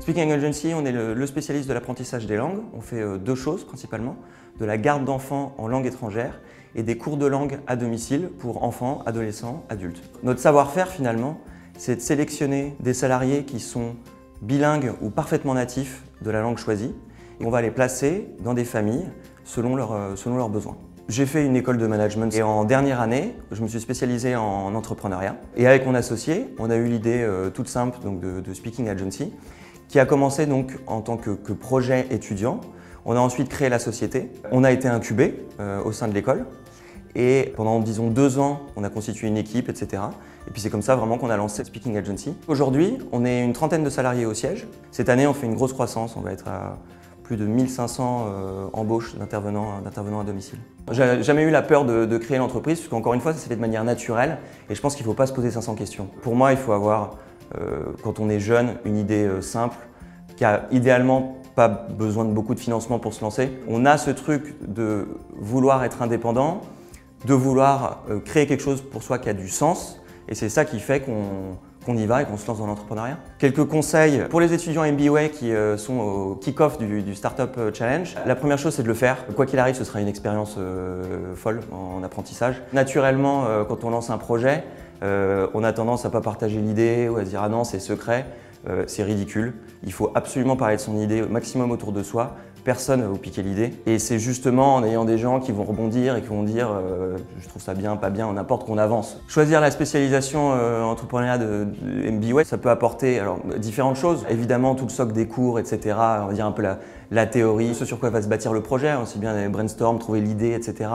Speaking Agency, on est le spécialiste de l'apprentissage des langues. On fait deux choses principalement, de la garde d'enfants en langue étrangère et des cours de langue à domicile pour enfants, adolescents, adultes. Notre savoir-faire finalement, c'est de sélectionner des salariés qui sont bilingues ou parfaitement natifs de la langue choisie et on va les placer dans des familles selon leurs besoins. J'ai fait une école de management et en dernière année, je me suis spécialisé en entrepreneuriat. Et avec mon associé, on a eu l'idée toute simple donc de Speaking Agency, qui a commencé donc en tant que projet étudiant. On a ensuite créé la société. On a été incubé au sein de l'école. Et pendant, disons, 2 ans, on a constitué une équipe, etc. Et puis c'est comme ça vraiment qu'on a lancé Speaking Agency. Aujourd'hui, on est une trentaine de salariés au siège. Cette année, on fait une grosse croissance. On va être à plus de 1500 embauches d'intervenants à domicile. J'ai jamais eu la peur de créer l'entreprise, parce qu'encore une fois, ça s'est fait de manière naturelle. Et je pense qu'il ne faut pas se poser 500 questions. Pour moi, il faut avoir, quand on est jeune, une idée simple, qui a idéalement pas besoin de beaucoup de financement pour se lancer. On a ce truc de vouloir être indépendant, de vouloir créer quelque chose pour soi qui a du sens. Et c'est ça qui fait qu'on y va et qu'on se lance dans l'entrepreneuriat. Quelques conseils pour les étudiants MBA qui sont au kick-off du Startup Challenge. La première chose, c'est de le faire. Quoi qu'il arrive, ce sera une expérience folle en apprentissage. Naturellement, quand on lance un projet, on a tendance à ne pas partager l'idée ou à se dire « Ah non, c'est secret ». C'est ridicule. Il faut absolument parler de son idée au maximum autour de soi. Personne ne va vous piquer l'idée. Et c'est justement en ayant des gens qui vont rebondir et qui vont dire je trouve ça bien, pas bien, n'importe qu'on avance. Choisir la spécialisation entrepreneuriat de MBA, ça peut apporter alors, différentes choses. Évidemment, tout le socle des cours, etc. On va dire un peu la théorie, ce sur quoi va se bâtir le projet, aussi bien les brainstorm, trouver l'idée, etc.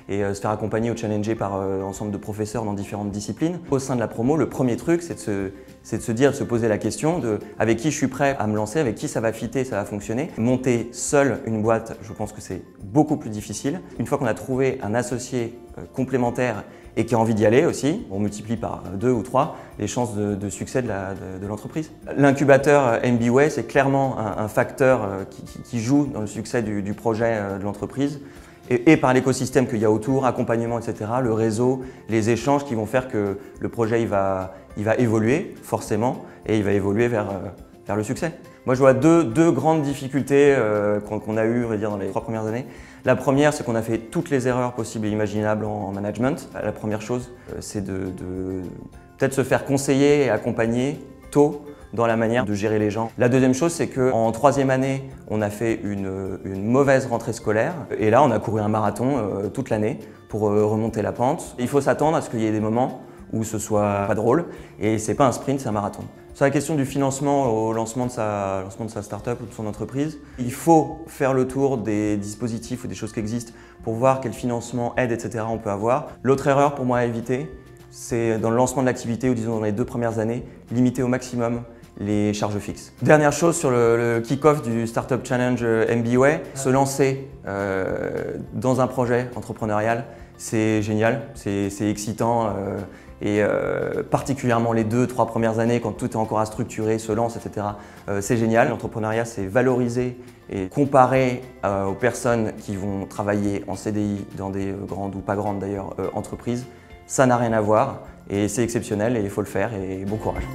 Et se faire accompagner ou challenger par ensemble de professeurs dans différentes disciplines. Au sein de la promo, le premier truc, c'est de se dire, de se poser la question de avec qui je suis prêt à me lancer, avec qui ça va fitter, ça va fonctionner. Monter seul une boîte, je pense que c'est beaucoup plus difficile. Une fois qu'on a trouvé un associé complémentaire et qui a envie d'y aller aussi, on multiplie par 2 ou 3 les chances de succès de l'entreprise. L'incubateur MBWay, c'est clairement un facteur qui joue dans le succès du projet de l'entreprise. Et par l'écosystème qu'il y a autour, accompagnement, etc., le réseau, les échanges qui vont faire que le projet il va évoluer forcément et il va évoluer vers le succès. Moi je vois deux grandes difficultés qu'on a eues on va dire, dans les 3 premières années. La première, c'est qu'on a fait toutes les erreurs possibles et imaginables en management. La première chose, c'est de peut-être se faire conseiller et accompagner tôt dans la manière de gérer les gens. La deuxième chose, c'est qu'en 3e année, on a fait une mauvaise rentrée scolaire. Et là, on a couru un marathon toute l'année pour remonter la pente. Il faut s'attendre à ce qu'il y ait des moments où ce soit pas drôle. Et c'est pas un sprint, c'est un marathon. Sur la question du financement au lancement de sa start-up ou de son entreprise, il faut faire le tour des dispositifs ou des choses qui existent pour voir quel financement, aide, etc. on peut avoir. L'autre erreur pour moi à éviter, c'est dans le lancement de l'activité ou disons dans les 2 premières années, limiter au maximum les charges fixes. Dernière chose sur le kick-off du Startup Challenge MBA, se lancer dans un projet entrepreneurial, c'est génial, c'est excitant et particulièrement les 2-3 premières années quand tout est encore à structurer, se lance, etc. C'est génial. L'entrepreneuriat, c'est valoriser et comparer aux personnes qui vont travailler en CDI dans des grandes ou pas grandes d'ailleurs entreprises. Ça n'a rien à voir et c'est exceptionnel et il faut le faire et bon courage.